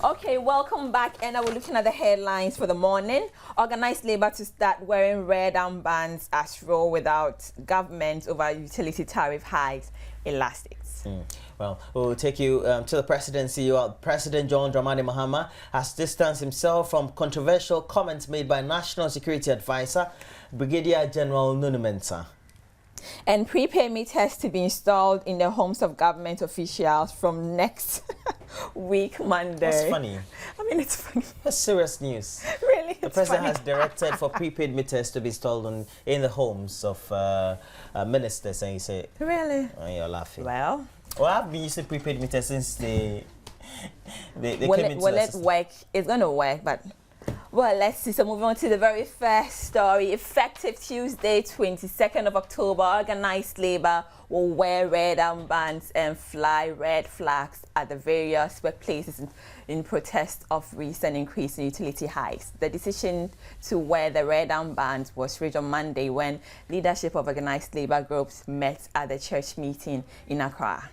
Okay, welcome back. And we're looking at the headlines for the morning. Organized labor to start wearing red armbands as roll without government over utility tariff hikes in last states. Well, we'll take you to the presidency. President John Dramani Mahama has distanced himself from controversial comments made by National Security Advisor Brigadier General Nunu Mensah. And prepaid meters to be installed in the homes of government officials from next week, Monday. That's funny. I mean, it's funny. That's serious news. Really? The president has directed for prepaid meters to be installed in the homes of ministers, and you say, really? Oh, you're laughing. Well, I've been using prepaid meters since they came into will it work? It's going to work, but... Well, let's see. So moving on to the very first story. Effective Tuesday, 22nd of October, organized labor will wear red armbands and fly red flags at the various workplaces in protest of recent increase in utility hikes. The decision to wear the red armbands was reached on Monday when leadership of organized labor groups met at the church meeting in Accra.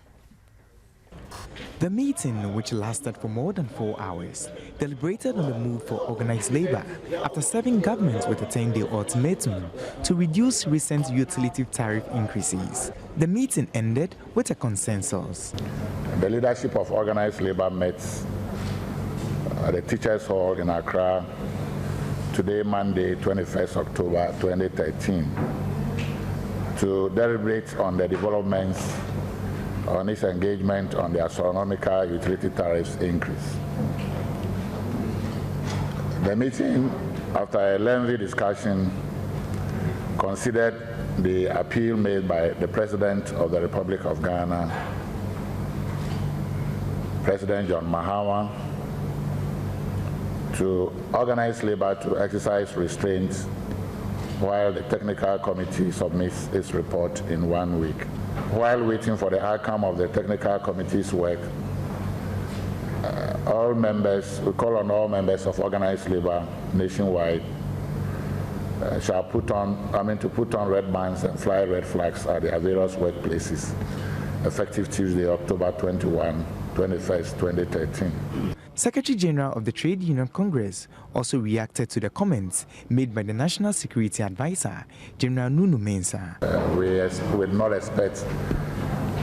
The meeting, which lasted for more than 4 hours, deliberated on the move for organized labor after serving government with a 10-day ultimatum to reduce recent utility tariff increases. The meeting ended with a consensus. The leadership of organized labor met at the Teachers' Hall in Accra today, Monday, 21st October 2013, to deliberate on the developments on its engagement on the astronomical utility tariffs increase. The meeting, after a lengthy discussion, considered the appeal made by the President of the Republic of Ghana, President John Mahama, to organize labor to exercise restraint while the technical committee submits its report in 1 week. While waiting for the outcome of the technical committee's work, we call on all members of organized labor nationwide to put on red bands and fly red flags at their various workplaces, effective Tuesday, October 21, 21st, 2013. Secretary General of the Trade Union Congress also reacted to the comments made by the National Security Advisor, General Nunu Mensah. We would not expect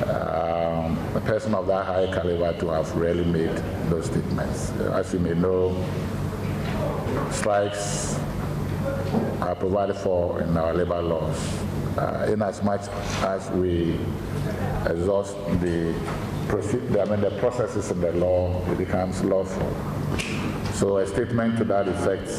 a person of that high caliber to have really made those statements. As you may know, strikes are provided for in our labor laws. In as much as we exhaust the processes in the law, it becomes lawful. So a statement to that effect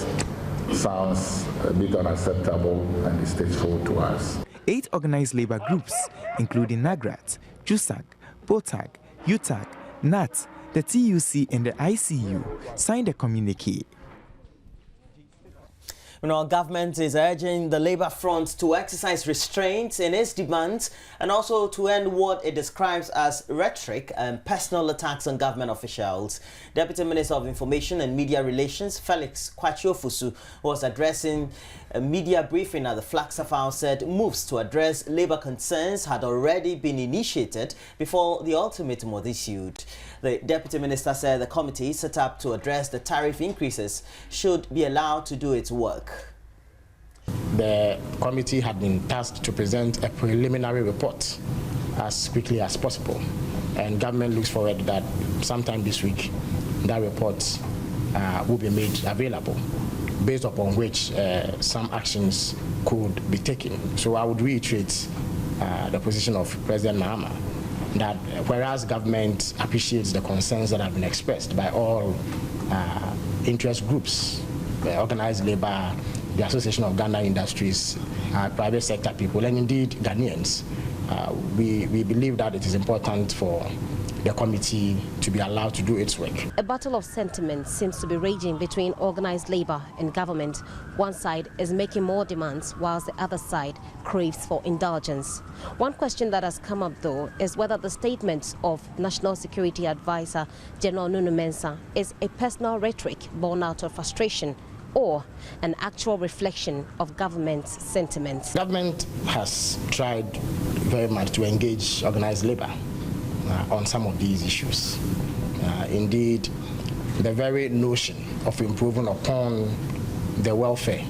sounds a bit unacceptable and distasteful to us. 8 organized labor groups, including NAGRAT, JUSAG, BOTAG, UTAG, NAT, the TUC and the ICU, signed a communique. Our government is urging the labor front to exercise restraint in its demands and also to end what it describes as rhetoric and personal attacks on government officials. Deputy Minister of Information and Media Relations, Felix Kwachiofusu, was addressing a media briefing at the Flagstaff House, said moves to address labor concerns had already been initiated before the ultimatum was issued. The Deputy Minister said the committee set up to address the tariff increases should be allowed to do its work. The committee had been tasked to present a preliminary report as quickly as possible, and government looks forward that sometime this week that report will be made available, based upon which some actions could be taken. So I would reiterate the position of President Mahama that whereas government appreciates the concerns that have been expressed by all interest groups, the organized labor, the Association of Ghana Industries, private sector people, and indeed Ghanaians, we believe that it is important for the committee to be allowed to do its work. A battle of sentiment seems to be raging between organized labor and government. One side is making more demands, whilst the other side craves for indulgence. One question that has come up, though, is whether the statement of National Security Advisor General Nunu Mensah is a personal rhetoric born out of frustration or an actual reflection of government's sentiments. Government has tried very much to engage organized labor on some of these issues. Indeed, the very notion of improving upon the welfare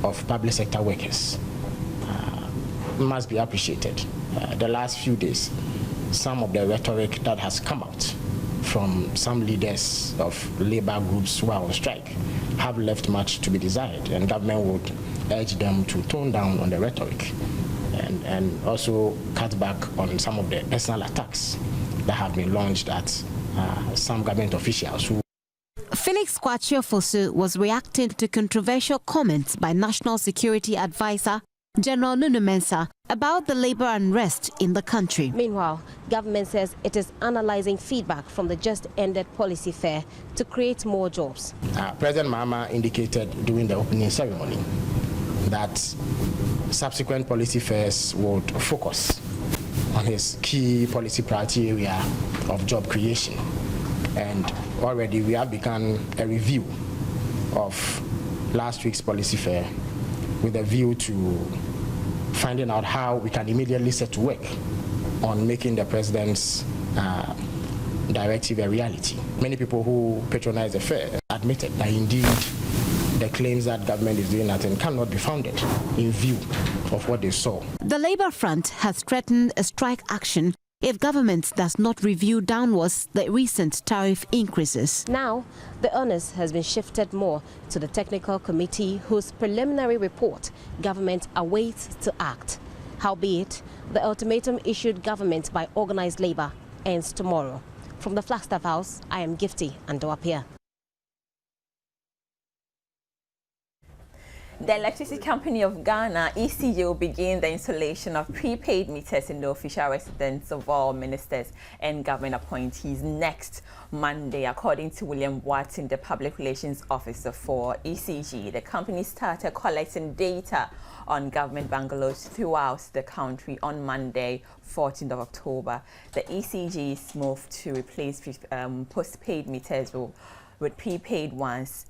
of public sector workers must be appreciated. The last few days, some of the rhetoric that has come out from some leaders of labor groups who are on strike have left much to be desired, and government would urge them to tone down on the rhetoric and also cut back on some of the personal attacks that have been launched at some government officials who. Felix Kwachio was reacting to controversial comments by National Security Advisor General Nunu Mensah about the labor unrest in the country. Meanwhile, government says it is analyzing feedback from the just-ended policy fair to create more jobs. President Mahama indicated during the opening ceremony that subsequent policy fairs would focus on his key policy priority area of job creation. And already we have begun a review of last week's policy fair with a view to finding out how we can immediately set to work on making the president's directive a reality. Many people who patronize the fair admitted that indeed the claims that government is doing nothing cannot be founded in view of what they saw. The Labour Front has threatened a strike action if government does not review downwards the recent tariff increases. Now, the onus has been shifted more to the technical committee whose preliminary report government awaits to act. Howbeit, the ultimatum issued government by organised labour ends tomorrow. From the Flagstaff House, I am Gifty Andoapia. The Electricity Company of Ghana, ECG, will begin the installation of prepaid meters in the official residence of all ministers and government appointees next Monday, according to William Watson, the Public Relations Officer for ECG. The company started collecting data on government bungalows throughout the country on Monday, 14th of October. The ECG's move to replace postpaid meters with prepaid ones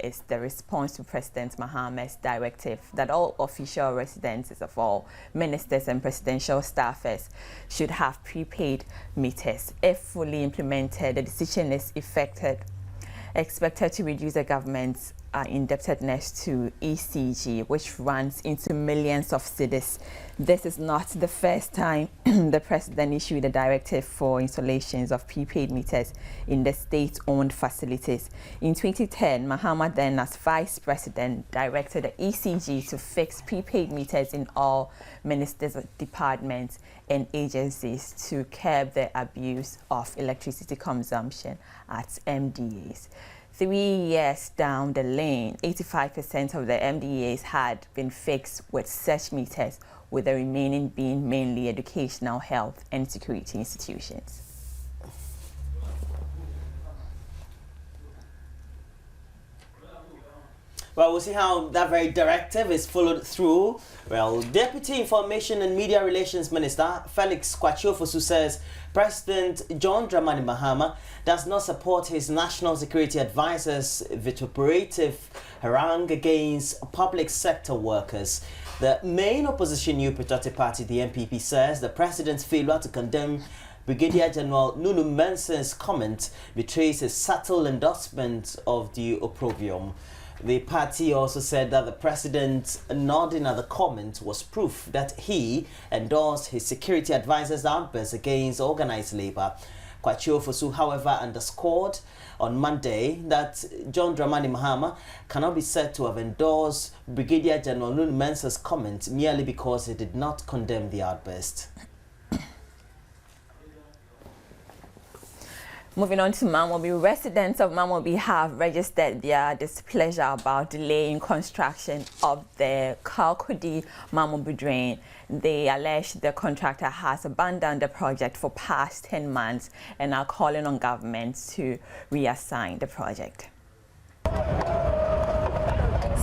is the response to President Mahama's directive that all official residences of all ministers and presidential staffers should have prepaid meters. If fully implemented, the decision is expected to reduce the government's indebtedness to ECG, which runs into millions of cedis. This is not the first time the president issued a directive for installations of prepaid meters in the state-owned facilities. In 2010, Mahama, then as vice president, directed the ECG to fix prepaid meters in all ministers' departments and agencies to curb the abuse of electricity consumption at MDAs. 3 years down the lane, 85% of the MDAs had been fixed with such meters, with the remaining being mainly educational, health, and security institutions. Well, we'll see how that very directive is followed through. Well, Deputy Information and Media Relations Minister Felix Kwachio says President John Dramani Mahama does not support his national security advisor's vituperative harangue against public sector workers. The main opposition New Patriotic Party, the MPP, says the president's failure to condemn Brigadier General Nunu Mensah's comment betrays his subtle endorsement of the opprobrium. The party also said that the president nodding at the comment was proof that he endorsed his security advisor's outburst against organized labor. Kwachio, however, underscored on Monday that John Dramani Mahama cannot be said to have endorsed Brigadier General Nunu Mensah's comment merely because he did not condemn the outburst. Moving on to Mamamoo, residents of Mamamoo have registered their displeasure about delaying construction of the Kalkudi Mamamoo drain. They allege the contractor has abandoned the project for past 10 months and are calling on government to reassign the project.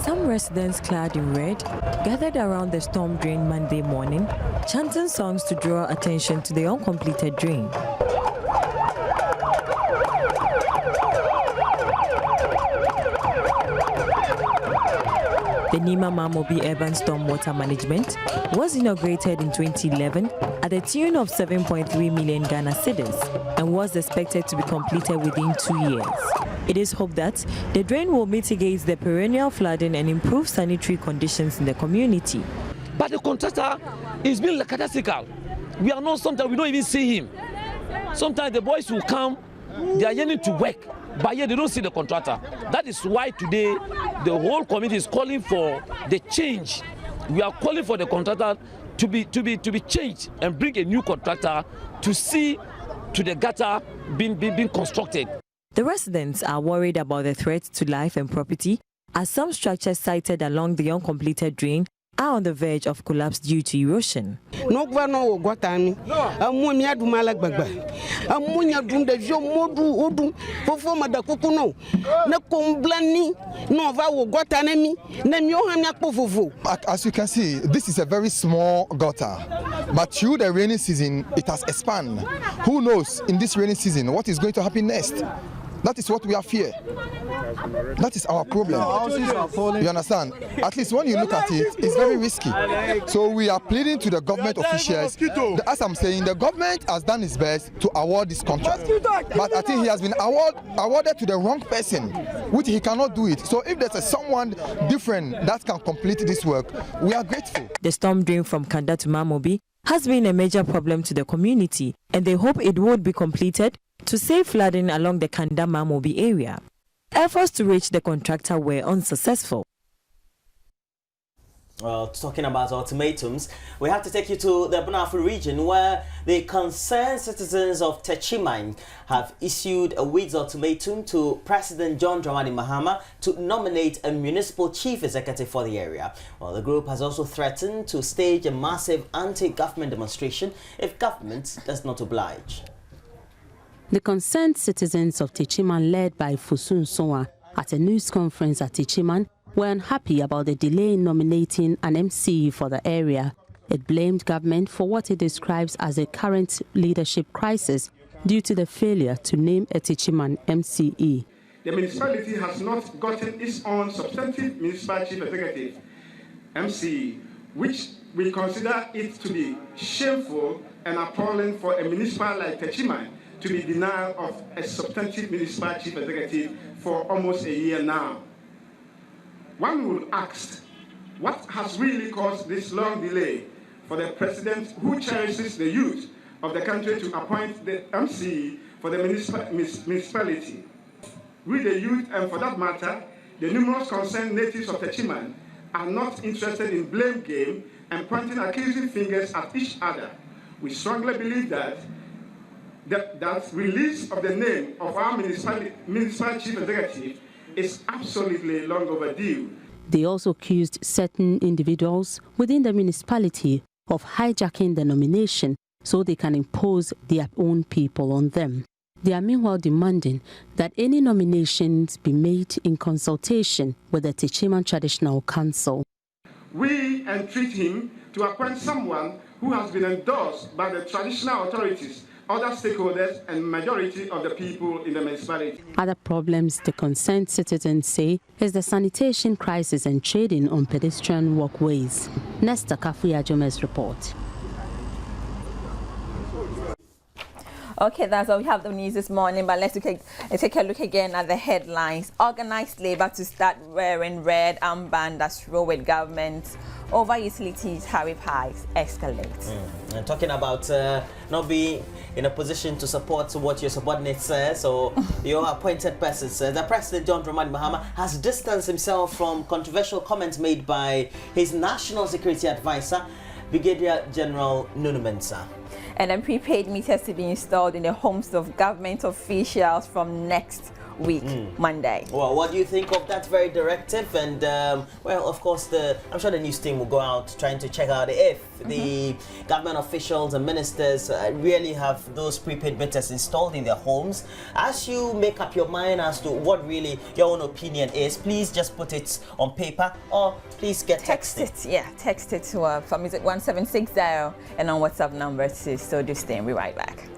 Some residents clad in red gathered around the storm drain Monday morning, chanting songs to draw attention to the uncompleted drain. The Mamamoo Urban Stormwater Management was inaugurated in 2011 at the tune of 7.3 million Ghana cedis and was expected to be completed within 2 years. It is hoped that the drain will mitigate the perennial flooding and improve sanitary conditions in the community. But the contractor is being lackadaisical. Sometimes we don't even see him. Sometimes the boys will come, they are yearning to work, but yet they don't see the contractor. That is why today the whole committee is calling for the change. We are calling for the contractor to be changed and bring a new contractor to see to the gutter being constructed. The residents are worried about the threat to life and property as some structures sited along the uncompleted drain are on the verge of collapse due to erosion. No governor got any. Ammonia do Malagbagba. Ammonia do the Jomodu Odum, perform the Kukuno. No comblani, no vow got enemy, then Johanna Povovo. As you can see, this is a very small gutter, but through the rainy season, it has expanded. Who knows in this rainy season what is going to happen next? That is what we are fear. That is our problem. You understand? At least when you look at it, it's very risky. So we are pleading to the government officials. As I'm saying, the government has done its best to award this contract. But I think he has been awarded to the wrong person, which he cannot do it. So if there's someone different that can complete this work, we are grateful. The storm drain from Kanda to Mamamoo has been a major problem to the community, and they hope it would be completed to save flooding along the Kanda-Mamamoo area. Efforts to reach the contractor were unsuccessful. Well, talking about ultimatums, we have to take you to the Bunafu region where the concerned citizens of Tajima have issued a week's ultimatum to President John Dramani Mahama to nominate a municipal chief executive for the area. Well, the group has also threatened to stage a massive anti-government demonstration if government does not oblige. The concerned citizens of Tajima, led by Fusun Soa, at a news conference at Tajima, were unhappy about the delay in nominating an MC for the area. It blamed government for what it describes as a current leadership crisis due to the failure to name a Tajima MCE. The municipality has not gotten its own substantive municipal chief executive, MCE, which we consider it to be shameful and appalling for a municipal like Tajima to be denied of a substantive municipal chief executive for almost a year now. One would ask, what has really caused this long delay for the president who cherishes the youth of the country to appoint the MC for the municipality? We, the youth, and for that matter, the numerous concerned natives of Tajima, are not interested in blame game and pointing accusing fingers at each other. We strongly believe that release of the name of our municipal chief executive is absolutely long overdue. They also accused certain individuals within the municipality of hijacking the nomination so they can impose their own people on them. They are meanwhile demanding that any nominations be made in consultation with the Tajima Traditional Council. We entreat him to appoint someone who has been endorsed by the traditional authorities, other stakeholders, and majority of the people in the municipality. Other problems the concerned citizens say is the sanitation crisis and trading on pedestrian walkways. Nesta Kafuya-Jomes report. Okay, that's all we have the news this morning, but let's take a look again at the headlines. Organized labor to start wearing red armband as row with government over utilities tariff hikes escalate. And talking about not being in a position to support what your subordinates says or your appointed person says, the President John Dramani Mahama has distanced himself from controversial comments made by his national security advisor, Brigadier General Nunu Mensah. And then prepaid meters to be installed in the homes of government officials from next week, Monday. Well, what do you think of that very directive? And well, of course, I'm sure the news team will go out trying to check out if the government officials and ministers really have those prepaid meters installed in their homes. As you make up your mind as to what really your own opinion is, please just put it on paper or please text it. Yeah, text it to from 1760 and on WhatsApp number to So Do Stay. We'll be right back.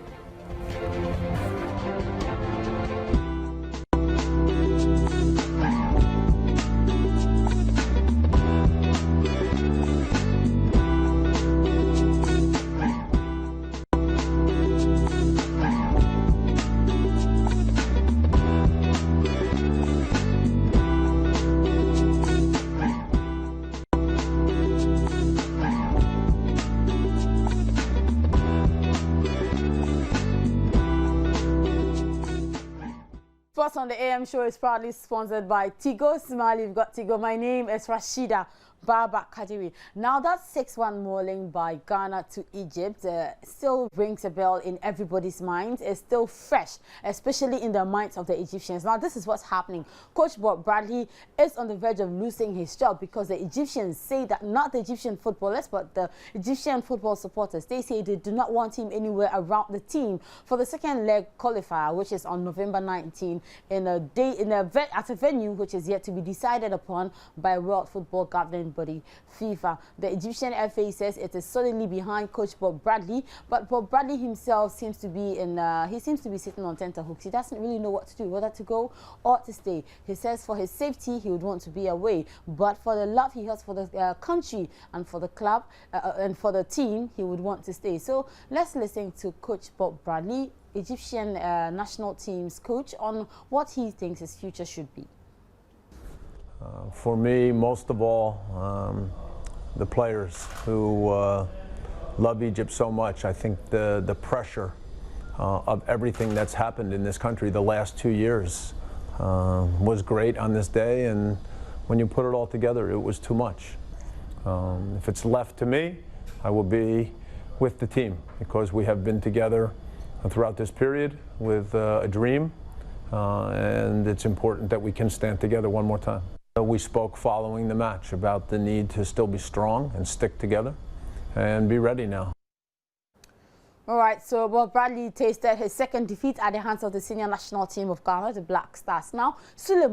Sports on the AM show is proudly sponsored by Tigo. Smiley, we've got Tigo. My name is Rashida Baba Kadiri. Now that 6-1 mauling by Ghana to Egypt still rings a bell in everybody's minds. It's still fresh, especially in the minds of the Egyptians. Now this is what's happening. Coach Bob Bradley is on the verge of losing his job because the Egyptians say that, not the Egyptian footballers, but the Egyptian football supporters, they say they do not want him anywhere around the team for the second leg qualifier, which is on November 19 at a venue which is yet to be decided upon by World Football Governing Body FIFA. The Egyptian FA says it is solidly behind Coach Bob Bradley, but Bob Bradley himself seems to be sitting on tenterhooks. He doesn't really know what to do, whether to go or to stay. He says for his safety he would want to be away, but for the love he has for the country and for the club and for the team, he would want to stay. So let's listen to Coach Bob Bradley, Egyptian national team's coach, on what he thinks his future should be. For me, most of all, the players who love Egypt so much. I think the pressure of everything that's happened in this country the last 2 years was great on this day, and when you put it all together, it was too much. If it's left to me, I will be with the team because we have been together throughout this period with a dream, and it's important that we can stand together one more time. We spoke following the match about the need to still be strong and stick together and be ready now. All right, so Bob Bradley tasted his second defeat at the hands of the senior national team of Ghana, the Black Stars. Now, Sulley,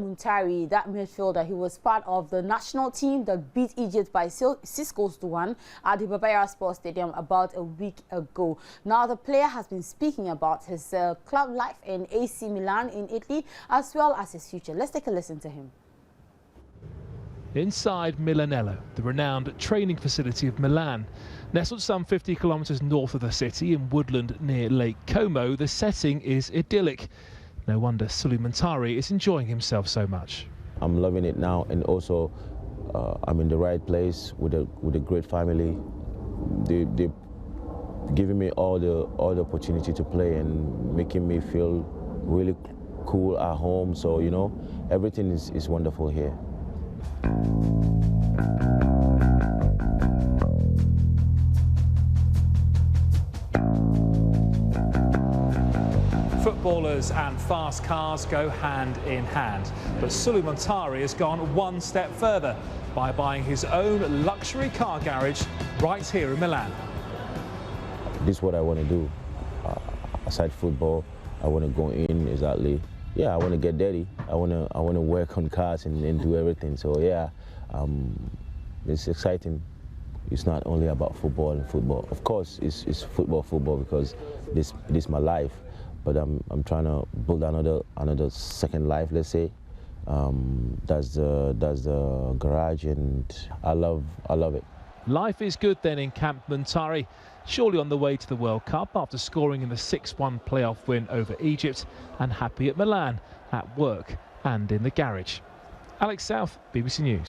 that midfielder, he was part of the national team that beat Egypt by 6 goals to 1 at the Barbera Sports Stadium about a week ago. Now, the player has been speaking about his club life in AC Milan in Italy, as well as his future. Let's take a listen to him. Inside Milanello, the renowned training facility of Milan. Nestled some 50 kilometres north of the city in woodland near Lake Como, the setting is idyllic. No wonder Sulley is enjoying himself so much. I'm loving it now, and also I'm in the right place with a great family. They're giving me all the opportunity to play and making me feel really cool at home. So, you know, everything is wonderful here. Footballers and fast cars go hand in hand, but Sulley has gone one step further by buying his own luxury car garage right here in Milan. This is what I want to do. Aside football, I want to go in exactly. Yeah, I want to get dirty. I want to work on cars and do everything. So yeah, it's exciting. It's not only about football and football. Of course, it's football because this is my life. But I'm trying to build another second life, let's say. That's the garage, and I love it. Life is good then in Camp Montari, surely on the way to the World Cup after scoring in the 6-1 playoff win over Egypt, and happy at Milan, at work and in the garage. Alex South, BBC News.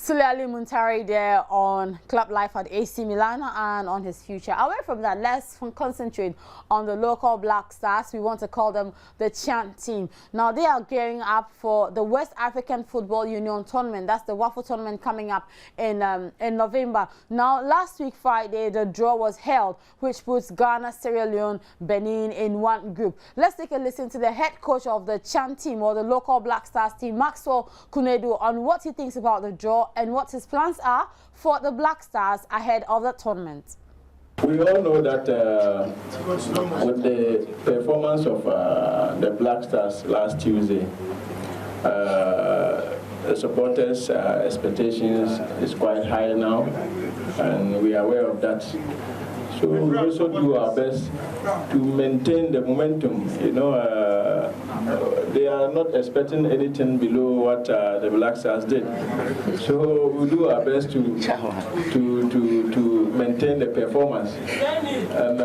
Sulley Muntari there on club life at AC Milan and on his future. Away from that, let's concentrate on the local Black Stars. We want to call them the Chant team. Now, they are gearing up for the West African Football Union tournament. That's the WAFU tournament coming up in November. Now, last week, Friday, the draw was held, which puts Ghana, Sierra Leone, Benin in one group. Let's take a listen to the head coach of the Chant team, or the local Black Stars team, Maxwell Kunedu, on what he thinks about the draw and what his plans are for the Black Stars ahead of the tournament. We all know that with the performance of the Black Stars last Tuesday, the supporters' expectations is quite high now, and we are aware of that. So we also do our best to maintain the momentum. You know, they are not expecting anything below what the Black Stars did. So we do our best to maintain the performance. And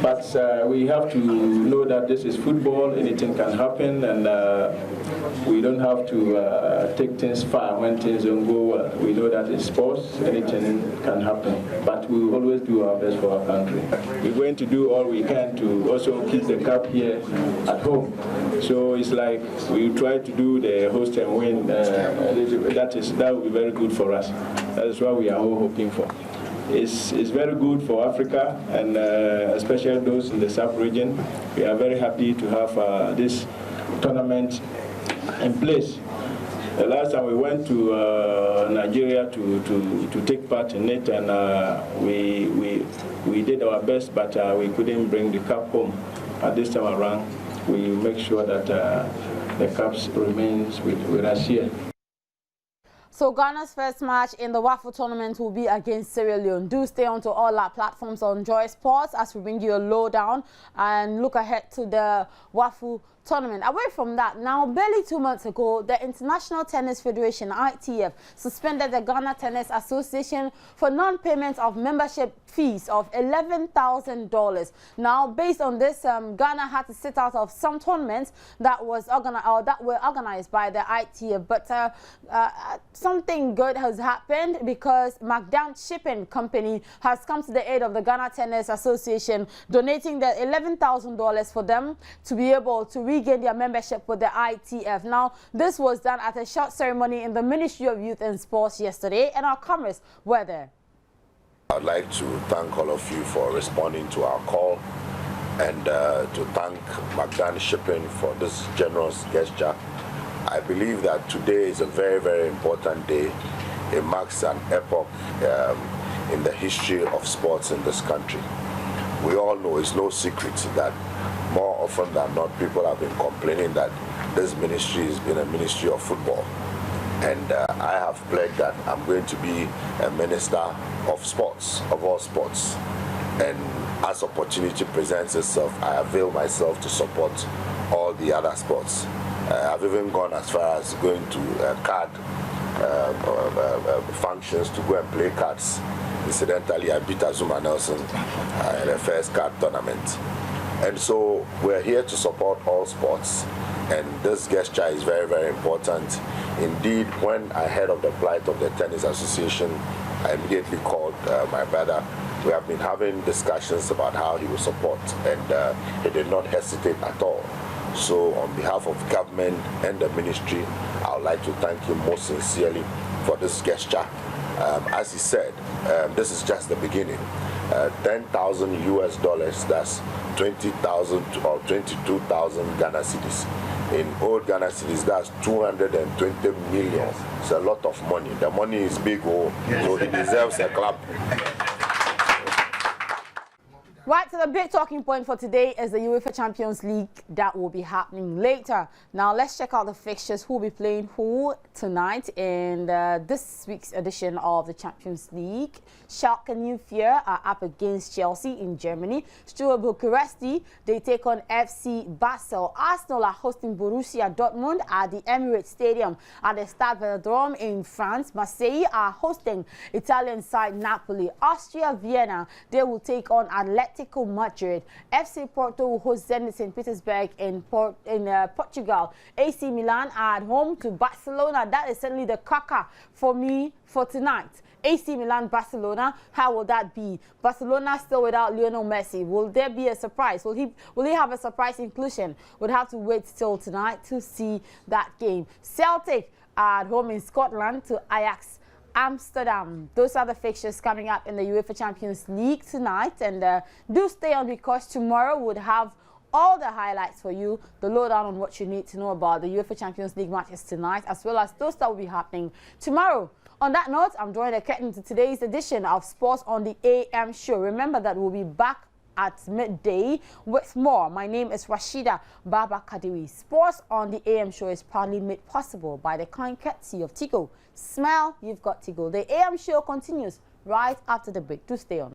But we have to know that this is football, anything can happen, and we don't have to take things far when things don't go well. We know that it's sports, anything can happen, but we will always do our best for our country. We're going to do all we can to also keep the cup here at home. So it's like we try to do the host and win. That will be very good for us. That is what we are all hoping for. It's very good for Africa, and especially those in the sub-region. We are very happy to have this tournament in place. The last time we went to Nigeria to take part in it, and we did our best, but we couldn't bring the cup home. At this time around, we make sure that the cups remains with us here. So Ghana's first match in the WAFU tournament will be against Sierra Leone. Do stay on to all our platforms on Joy Sports as we bring you a lowdown and look ahead to the WAFU tournament. Away from that, now barely 2 months ago, the International Tennis Federation, ITF, suspended the Ghana Tennis Association for non-payment of membership fees of $11,000. Now, based on this, Ghana had to sit out of some tournaments that were organized by the ITF. But something good has happened because McDown Shipping Company has come to the aid of the Ghana Tennis Association, donating the $11,000 for them to be able to regain their membership with the ITF. Now, this was done at a short ceremony in the Ministry of Youth and Sports yesterday, and our cameras were there. I'd like to thank all of you for responding to our call, and to thank McDown Shipping for this generous gesture. I believe that today is a very, very important day. It marks an epoch in the history of sports in this country. We all know, it's no secret that more often than not, people have been complaining that this ministry has been a ministry of football. And I have pledged that I'm going to be a minister of sports, of all sports. And as opportunity presents itself, I avail myself to support all the other sports. I've even gone as far as going to card functions to go and play cards. Incidentally, I beat Azuma Nelson in the first card tournament. And so we're here to support all sports, and this gesture is very, very important. Indeed, when I heard of the plight of the Tennis Association, I immediately called my brother. We have been having discussions about how he will support, and he did not hesitate at all. So on behalf of government and the ministry, I would like to thank him most sincerely for this gesture. As he said, this is just the beginning. $10,000 US, that's 20,000 or 22,000 Ghana cedis. In old Ghana cedis, that's 220 million. It's a lot of money. The money is big, so he deserves a clap. Right, so the big talking point for today is the UEFA Champions League that will be happening later. Now, let's check out the fixtures, who will be playing who tonight in this week's edition of the Champions League. Schalke 04 are up against Chelsea in Germany. Steaua Bucuresti, they take on FC Basel. Arsenal are hosting Borussia Dortmund at the Emirates Stadium at the Stade Velodrome in France. Marseille are hosting Italian side Napoli. Austria Vienna, they will take on Atletico Madrid. FC Porto will host Zenit St. Petersburg in Portugal. AC Milan are at home to Barcelona. That is certainly the cracker for me for tonight. AC Milan, Barcelona, how will that be? Barcelona still without Lionel Messi. Will there be a surprise? Will he have a surprise inclusion? We'll have to wait till tonight to see that game. Celtic are at home in Scotland to Ajax Amsterdam. Those are the fixtures coming up in the UEFA Champions League tonight, and do stay on because tomorrow would have all the highlights for you, the lowdown on what you need to know about the UEFA Champions League matches tonight, as well as those that will be happening tomorrow. On that note, I'm drawing the curtain to today's edition of Sports on the AM show. Remember that we'll be back at midday with more. My name is Rashida Baba Kadiri. Sports on the AM show is proudly made possible by the kind courtesy of Tigo. Smile, you've got Tigo. The AM show continues right after the break. Do stay on.